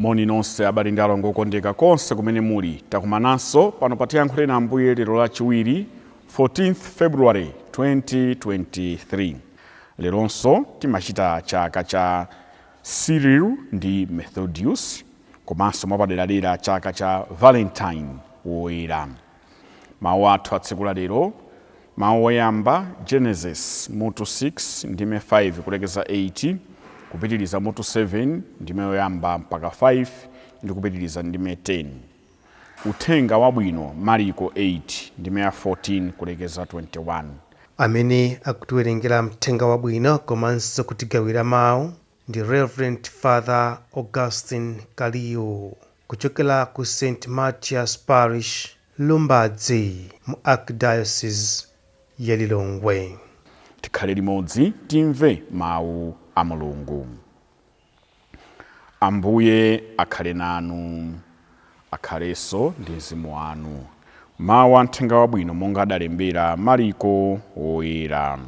Moni nonse abale ndi alongo okondeka konse kumene muli. Takumananso pano pa tiyankhule na Ambuye lero Lachiwiri 14th February 2023. Leronso timachita chaka cha Cyril ndi Methodius, komanso mwapaderadera chaka cha Valentine woyera. Mawu athu atsekula lero, mawu oyamba Genesis mutu 6 ndime 5 kulekeza 8, kupitiliza mutu 7 ndime yoyamba mpaka 5 ndi kupitiliza ndime 10. Uthenga wabwino Mariko 8 ndime ya 14 kulekeza 21. Amene akutiwerengera mthenga wabwino komanso kutigawira mawu ndi Reverend Father Augustine Kaliu kuchokera ku St. Matthias Parish, Lumbadzi, mu Archdiocese ya Lilongwe. Tikhale limodzi timve mawu a Mulungu. Ambuye akhale nanu, akhalenso ndi mzimu wanu. Mawu a mthenga wabwino monga adalembera Mariko woyera.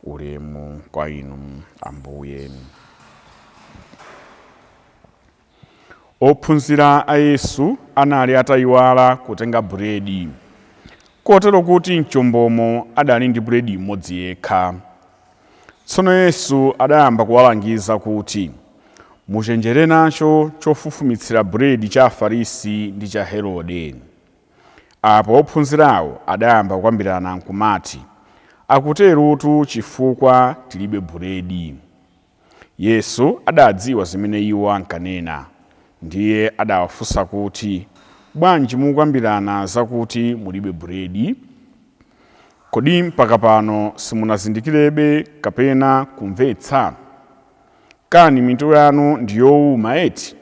Ulemu kwa inu Ambuye. Ophunzira a Yesu anali atayiwala kutenga buledi, kotero kuti mchombomo adali ndi buledi imodzi yekha. Tsono Yesu adayamba kuwalangiza kuti muchenjere nacho chofufumitsira buledi cha Afarisi ndi cha Herode. Apo ophunzirawo adayamba kukambirana nkumati, akuterutu chifukwa tilibe buledi. Yesu adadziwa zimene iwo ankanena, ndiye adawafunsa kuti, bwanji mukukambirana zakuti mulibe buledi? Kodi mpaka pano simunazindikirebe kapena kumvetsa? Kani mitu yanu ndi yowuma eti?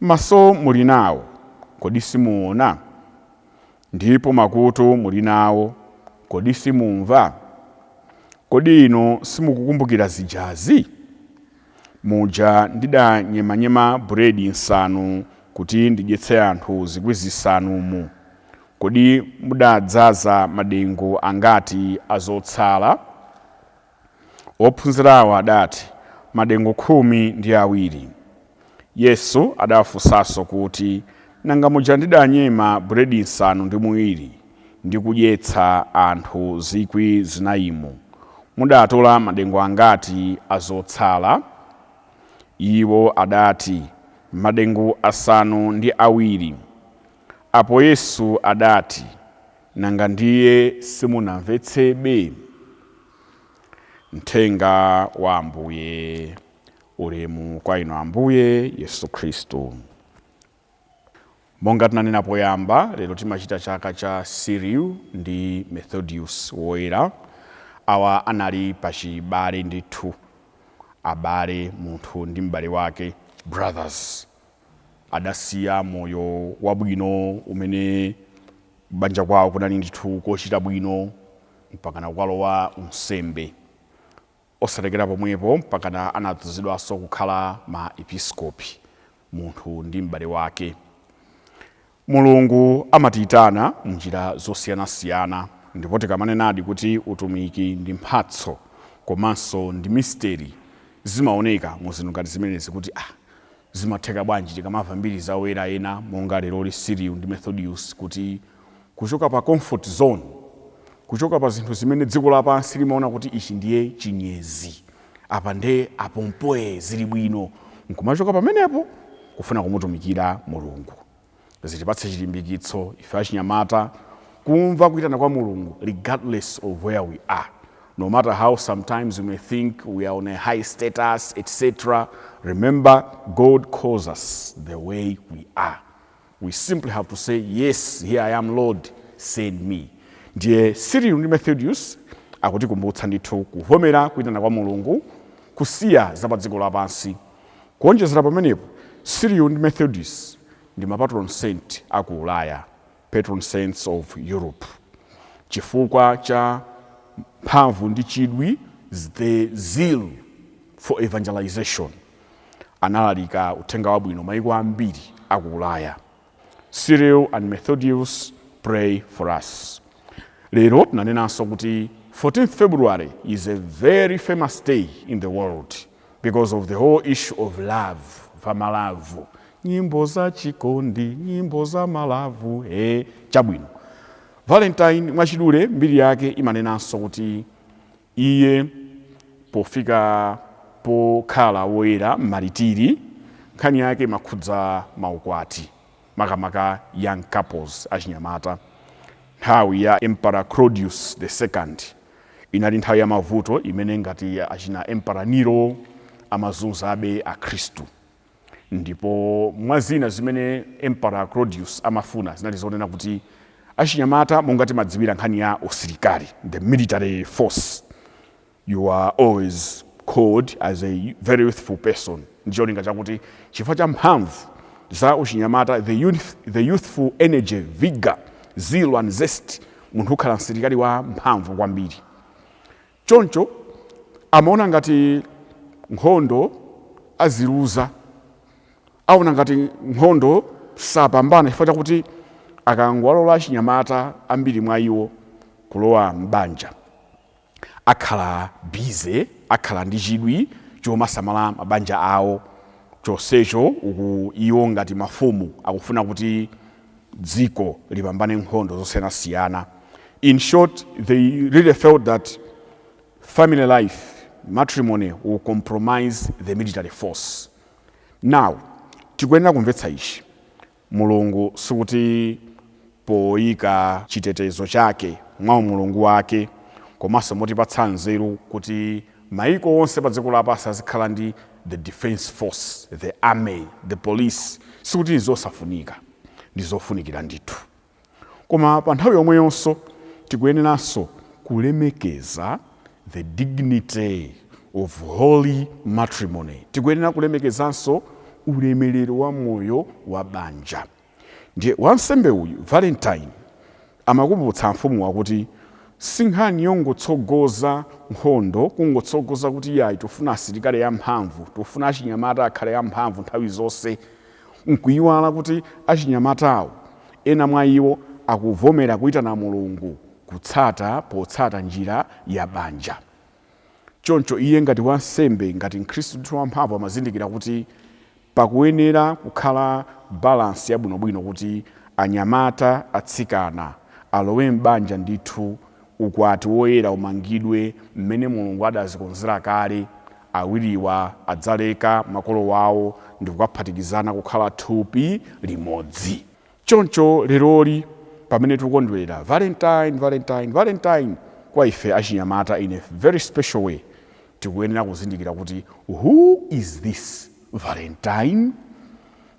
Maso muli nawo, kodi simuona? Ndipo makutu muli nawo, kodi simumva? Kodi ino simukukumbukira zijazi? Muja ndidanyemanyema buledi nsanu kuti ndidyetse anthu zikwi zisanu. Kodi mudadzaza madengu angati azotsala? Ophunzirawo adati, madengu 12. Yesu adawafunsanso kuti, nanga muja ndidanyema buledi nsanu ndi muwiri ndi kudyetsa anthu zikwi zinayi, mudatola madengu angati azotsala? Iwo adati, madengu 7. Apo Yesu adati, nanga ndiye simunamvetsebe? Mthenga wa Ambuye. Ulemu kwa inu Ambuye Yesu Khristu. Monga tinanena poyamba, lero timachita chaka cha Cyril ndi Methodius woyera. Awa anali pachibale ndithu, abale, munthu ndi m'bale wake, brothers. Adasiya moyo wabwino umene banja kwawo kunali ndithu kochita bwino mpakana kukalowa unsembe. Osalekera pomwepo mpakana anadzozedwanso kukhala ma episkopi, munthu ndi m'bale wake. Mulungu amatiyitana m'njira zosiyanasiyana, ndipo tikamanenadi kuti utumiki ndi mphatso komanso ndi misteri zimaoneka mu zinthu ngati zimenezi kuti zimatheka bwanji tikamva mbiri za oyera ena monga lero Cyril ndi Methodius kuti kuchoka pa comfort zone, kuchoka pa zinthu zimene dziko lapansi limaona kuti ichi ndiye chinyezi, apa nde apompoe zili bwino, nkumachoka pamenepo kufuna kumutumikira Mulungu. Zitipatse chilimbikitso ife achinyamata kumva kuyitana kwa Mulungu regardless of where we are. No matter how sometimes we may think we are on a high status, etc. Remember, God calls us the way we are. We simply have to say, yes, here I am, Lord, send me. Ndiye Cyril ndi Methodius akutikumbutsa ndithu kuvomera kuyitana kwa Mulungu, kusiya za pa dziko lapansi. Kuonjezera pamenepo, Cyril ndi Methodius ndi mapatron saint aku Ulaya, patron saints of Europe. Chifukwa cha mphamvu ndi chidwi, the zeal for evangelization, analalika uthenga wabwino mayiko ambiri aku Ulaya. Cyril and Methodius, pray for us. Lero tinanenanso kuti 14th February is a very famous day in the world because of the whole issue of love, va malavu, nyimbo za chikondi, nyimbo za malavu. Chabwino, Valentine mwachidule mbiri yake imanenanso kuti iye pofika pokhala woyera maritiri, nkhani yake imakhudza maukwati, makamaka young couples achinyamata. Nthawi ya Emperor Claudius II inali nthawi ya mavuto imene ngati achina Emperor Nero amazunzabe akhristu, ndipo mwazina zimene Emperor Claudius amafuna zinali zonena kuti achinyamata monga timadziwira nkhani ya usilikali, the military force, you are always called as a very youthful person. Ndicholinga chakuti chifukwa cha mphamvu za uchinyamata, the youthful energy, vigor, zeal and zest, munthu ukhala msilikali wa mphamvu kwambiri. Choncho amaona ngati nkhondo aziluza, aona ngati nkhondo sapambana chifukwa chakuti akangwalola achinyamata ambiri mwa iwo kulowa mbanja, akhala bize, akhala ndi chidwi chomasamala mabanja awo. Chonsecho uku iwo ngati mafumu akufuna kuti dziko lipambane nkhondo zosiyanasiyana. In short, they really felt that family life, matrimony will compromise the military force. Now, tikuyenera kumvetsa ichi. Mulungu sikuti poyika chitetezo chake mwa mulungu wake, komanso motipatsa nzeru kuti maiko onse pa dziko lapansi azikhala ndi the defense force, the army, the police. Sikuti ndizosafunika, ndizofunikira ndithu. Koma pa nthawi yomweyonso tikuyeneranso kulemekeza the dignity of holy matrimony. Tikuyenera kulemekezanso ulemerero wa moyo wa banja. Ndiye wansembe uyu Valentine amakumbutsa mfumu wakuti sinkhani yongotsogoza nkhondo, kungotsogoza kuti yayi tofuna asilikali ya mphamvu, tofuna achinyamata akhale ya mphamvu nthawi zonse, nkuyiwala kuti achinyamatawo ena mwa iwo akuvomera kuitana Mulungu potsata njira ya banja. Choncho iye ngati wansembe, ngati mkhristu wamphamvu amazindikira kuti pakuyenera kukhala balance yabwinobwino kuti anyamata atsikana alowe mbanja ndithu, ukwati woyera umangidwe mmene Mulungu adazikonzera kale, awiriwa adzaleka makolo wawo ndi kukaphatikizana kukhala thupi limodzi. Choncho leroli pamene tikukondwerera Valentine kwa ife achinyamata in a very special way, tikuyenera kuzindikira kuti who is this Valentine?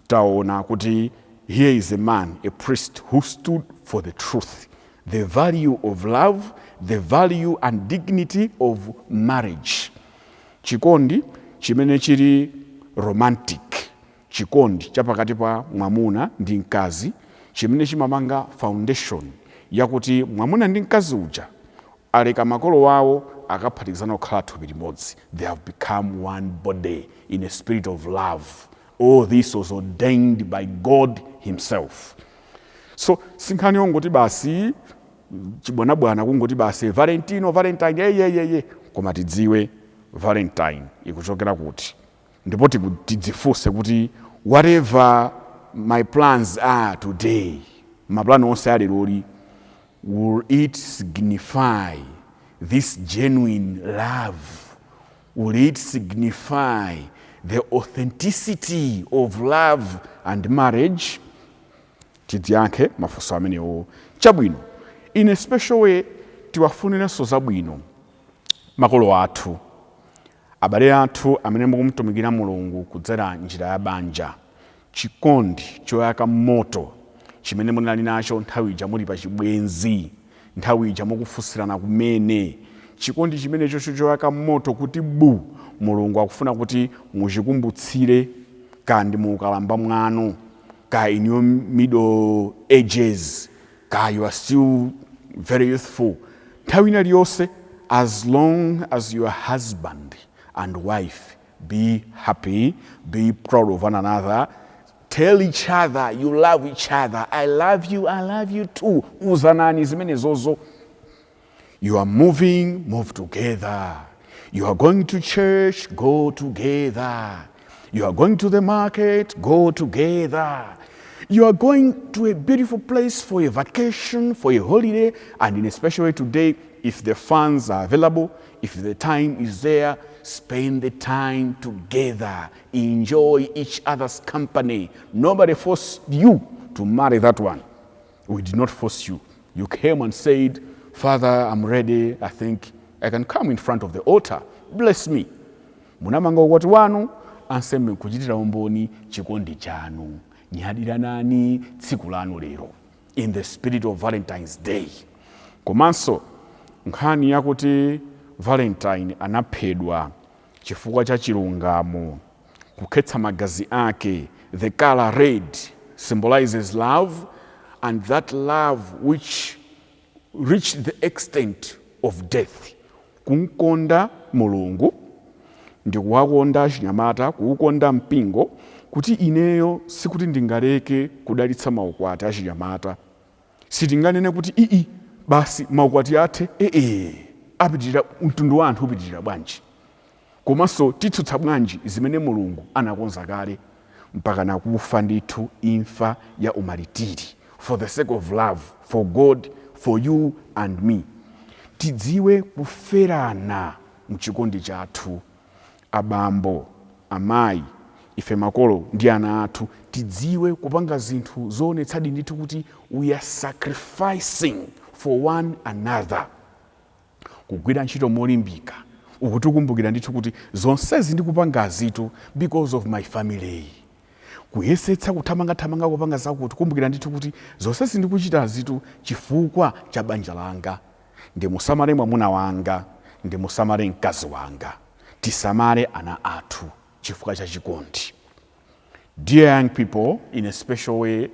Taona kuti here is a man, a priest who stood for the truth, the value of love, the value and dignity of marriage. Chikondi chimene chili romantic, chikondi chapakati pa mwamuna ndi mkazi, chimene chimamanga foundation yakuti mwamuna ndi mkazi uja aleka makolo wawo akaphatikizana kukhala thupi limodzi. They have become one body in a spirit of love. All this was ordained by God himself. So sinkhani yongoti basi chibwanabwana kungoti basi Valentine koma tidziwe Valentine ikuchokera kuti, ndipo tidzifunse kuti whatever my plans are today, maplani onse aleloli, will it signify this genuine love? Will it signify the authenticity of love and marriage? Tidziyankhe mafunso amenewo. Chabwino, in a special way tiwafuniranso zabwino makolo athu, abale athu amene mukumtumikira Mulungu kudzera njira ya banja. Chikondi choyaka moto chimene munali nacho nthawi ija muli pa chibwenzi, nthawi ija mukufunsirana kumene, chikondi chimene choyaka moto kuti Mulungu akufuna kuti muchikumbutsire kandi mukalamba mwanu, ka in your middle ages, ka you are still very youthful, nthawi iliyonse, as long as your husband and wife be happy, be proud of one another, tell each other you love each other, I love you too, uzanani zimene zozo. You are moving, move together. You are going to church, go together. You are going to the market, go together. You are going to a beautiful place for a vacation, for a holiday, and in a special way today, if the funds are available, if the time is there, spend the time together. Enjoy each other's company. Nobody forced you to marry that one. We did not force you. You came and said, Father, I'm ready. I think I can come in front of the altar. Bless me. Munamanga ukwati wanu, ansembe kuchitira umboni chikondi chanu. Nyadira nani tsiku lanu lero. In the spirit of Valentine's Day. Komanso, nkhani yakuti Valentine anaphedwa chifukwa cha chilungamo, kukhetsa magazi ake. The color red symbolizes love, and that love which reached the extent of death. Kunkonda Mulungu, ndi kuwakonda chinyamata, kuukonda mpingo, kuti ineyo sikuti ndingaleke kudalitsa maukwati a chinyamata. Sitinganene kuti basi maukwati athe, apitirira mtundu wa anthu upitirira bwanji. Komanso titsutsa bwanji zimene Mulungu anakonza kale mpaka nakufa ndithu imfa ya umalitiri. For the sake of love, for God, for you and me. Tidziwe kuferana mchikondi chathu. Abambo, amayi, ife makolo ndi ana athu, tidziwe kupanga zinthu zoonetsadi ndithu kuti we are sacrificing for one another. Kugwira ntchito molimbika, ukutikumbukira ndithu kuti zonsezi ndikupanga zitu because of my family. Kuyesetsa kuthamanga kupanga zakuti kumbukira ndithu kuti zonsezi ndikuchita zitu chifukwa cha banja langa. Ndimusamale mwamuna wanga, ndimusamale mkazi wanga, tisamale ana athu chifukwa cha chikondi. Dear young people, in a special way,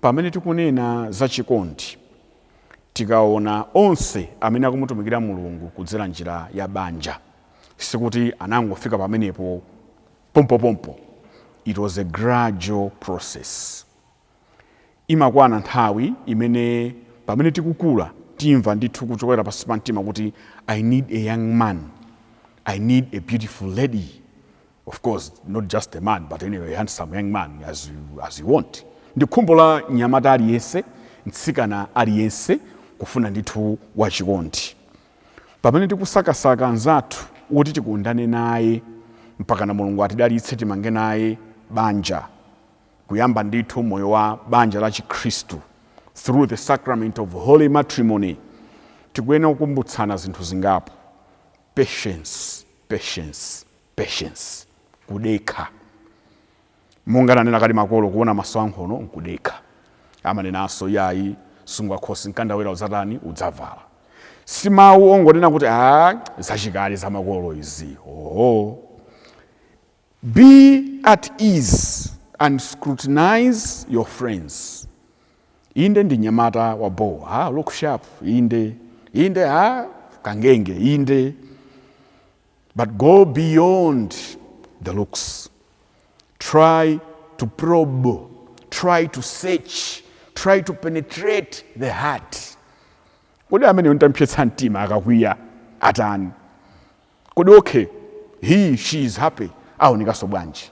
pamene tikunena za chikondi, tikaona onse amene akumutumikira Mulungu kudzera njira ya banja, sikuti anangofika pamenepo pompo. It was a gradual process. Imakwana nthawi imene pamene tikukula timva ndithu kuchokera pansi pa mtima kuti I need a young man, I need a beautiful lady. Of course, not just a man, but anyway, a handsome young man as you want. Ndi khumbo la nyamata aliyense, mtsikana aliyense kufuna ndithu wachikondi. Pamene tikusakasaka anzathu woti tikundane naye mpaka na Mulungu atidalitse timange naye banja, kuyamba ndithu moyo wa banja la Chikhristu through the sacrament of holy matrimony, tikuyenera kukumbutsana zinthu zingapo. Patience. Kudekha. Monga nanena kali makolo kuona maso ankhono nkudekha. Amanenanso yayi sungakhosi nkandawira uzatani udzavala. Simawu ongonena kuti zachikale za makolo izi. Be at ease and scrutinize your friends. Inde ndi nyamata wa bo, look sharp, inde kangenge, inde. But go beyond the looks. Try to probe, try to search, try to penetrate the heart. Kodi amene untampyetsa mtima akakwiya atani. Kodi okay, she is happy, aonekaso bwanji.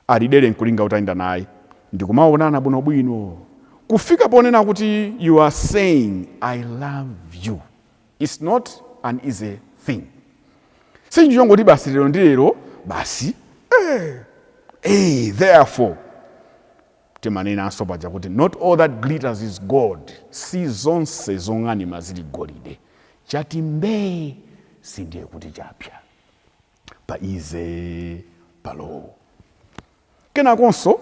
Alidere nkulinga utaenda naye. Ndikumaonana bwinobwino. Kufika ponena kuti you are saying I love you. It's not an easy thing. Sinjongoti basi lero ndilero basi therefore timanena asopaja kuti not all that glitters is gold. Si zonse zong'anima zili golide. Chati mbee sindiye kuti chapya. Paize palo. Kenakonso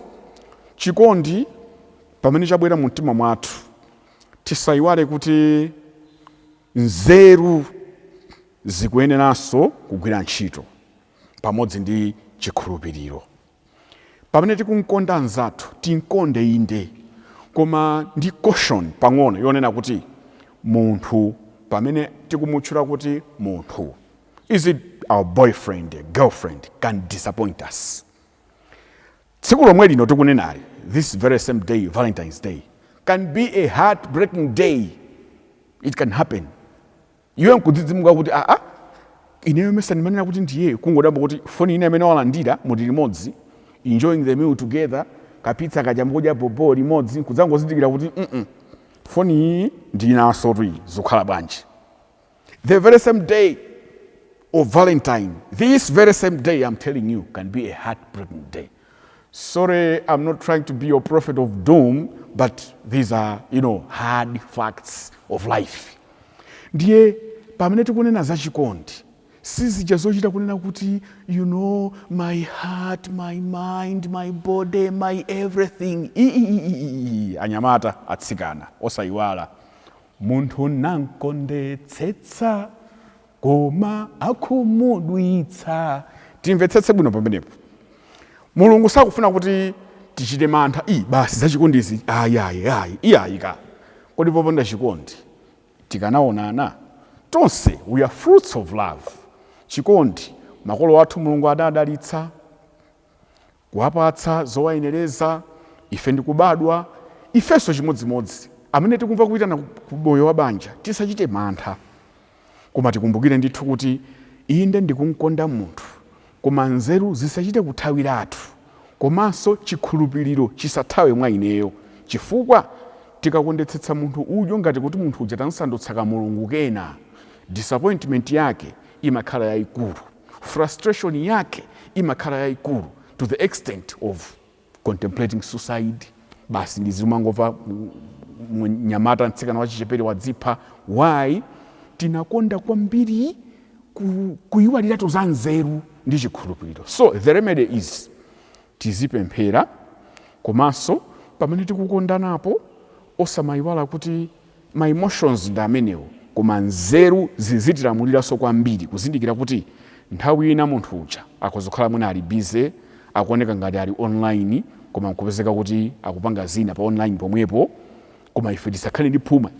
chikondi pamene chabwera mu mtima mwathu tisayiwale kuti nzeru zikuyeneranso kugwira ntchito pamodzi ndi chikhulupiriro. Pamene tikunkonda anzathu tinkonde inde, koma ndi caution pang'ono yonena kuti munthu pamene tikumutchula kuti munthu, is it our boyfriend, girlfriend, can disappoint us. Tsiku lomwe lino tikunenali, this very same day, Valentine's Day, can be a heartbreaking day. It can happen. Iwe nkudzidzimuka kuti ineyo mesa ndimanena kuti ndiye kungodabwa kuti foni ine amene walandira muti limodzi, enjoying the meal together, kapitsa kaja mukudya bobo limodzi, kudzangozindikira kuti foni iyi ndinaso zikukhala bwanji. The very same day of Valentine, this very same day, I'm telling you, can be a heartbreaking day. Sorry, I'm not trying to be your prophet of doom, but these are, hard facts of life. Ndiye pamene tikunena za chikondi, sizija zochita kunena kuti, my heart, my mind, my body, my everything. Anyamata atsikana, osayiwala. Munthu nankondetsetsa, koma akhumudwitsa. Timvetsetse bwino pamenepo. Mulungu sakufuna kuti tichite mantha, basi za chikondi izi, iyayika. Kodi popanda chikondi, tikanaonana. Tonse, we are fruits of love. Chikondi, makolo athu Mulungu adadalitsa, kuwapatsa zowayenereza, ife ndikubadwa, ifenso chimodzimodzi. Amene tikumva kuitana kuboyo wa banja, tisachite mantha. Koma tikumbukire ndithu kuti inde ndikumkonda munthu, koma nzeru zisachite kuthawiratu, komanso chikhulupiriro chisathawe mwa ineyo. Chifukwa tikakondetsetsa munthu ujo ngati kuti munthu uja tansandutsaka mulungu kena, disappointment yake imakhala yayikulu, frustration yake imakhala yayikulu, to the extent of contemplating suicide. Basi ndizimangova nyamata mtsikana wachichepere wadzipha. Why? Tinakonda kwambiri kuyiwaliratu za nzeru ndi chikhulupiriro. So the remedy is tizipemphera, komanso pamene tikukondanapo osamayiwala kuti my emotions ndi amenewo, koma nzeru zizitilamuliranso kwambiri, kuzindikira kuti nthawi ina munthu uja akozokhala mwina ali busy, akuoneka ngati ali online, koma nkupezeka kuti akupanga zina pa online pomwepo. Koma ife tisakhale ndi phuma,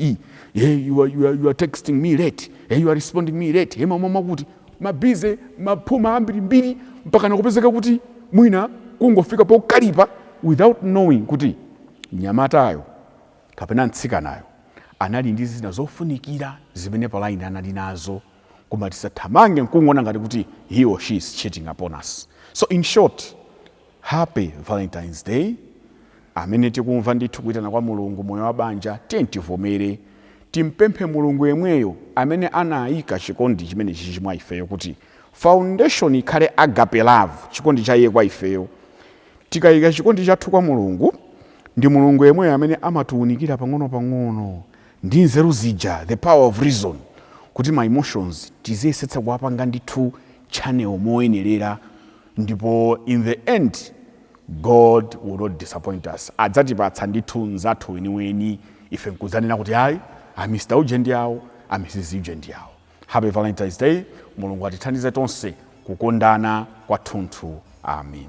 you are texting me late, you are responding me late, mama kuti mabize maphuma ambirimbiri mpaka nakupezeka kuti mwina kungofika pokalipa without knowing kuti nyamatayo kapena mtsikanayo anali ndi zina zofunikira zimene palaini anali nazo, koma tisathamange nkungoona ngati kuti he or she is cheating upon us. So in short, happy Valentine's Day. Amene tikumva ndithu kuitana kwa Mulungu moyo wa banja, tivomere, timpemphe Mulungu yemweyo amene anayika chikondi chimene chichi mwa ifeyo, kuti foundation ikhale agape love, chikondi cha iye kwa ifeyo. Tikayika chikondi chathu kwa Mulungu, ndi Mulungu yemweyo amene amatiunikira pang'ono ndi nzeru zija, the power of reason, kuti my emotions tiziyesetsa kuwapanga ndithu channel moyenerera, ndipo in the end God will not disappoint us. Adzatipatsa ndithu nzathu weniweni, ife nkuzanena kuti hayi, Mr. uje ndi yawo, Mrs. uje ndi yawo. Happy Valentine's Day. Mulungu atithandize tonse kukondana kwathunthu. Amen.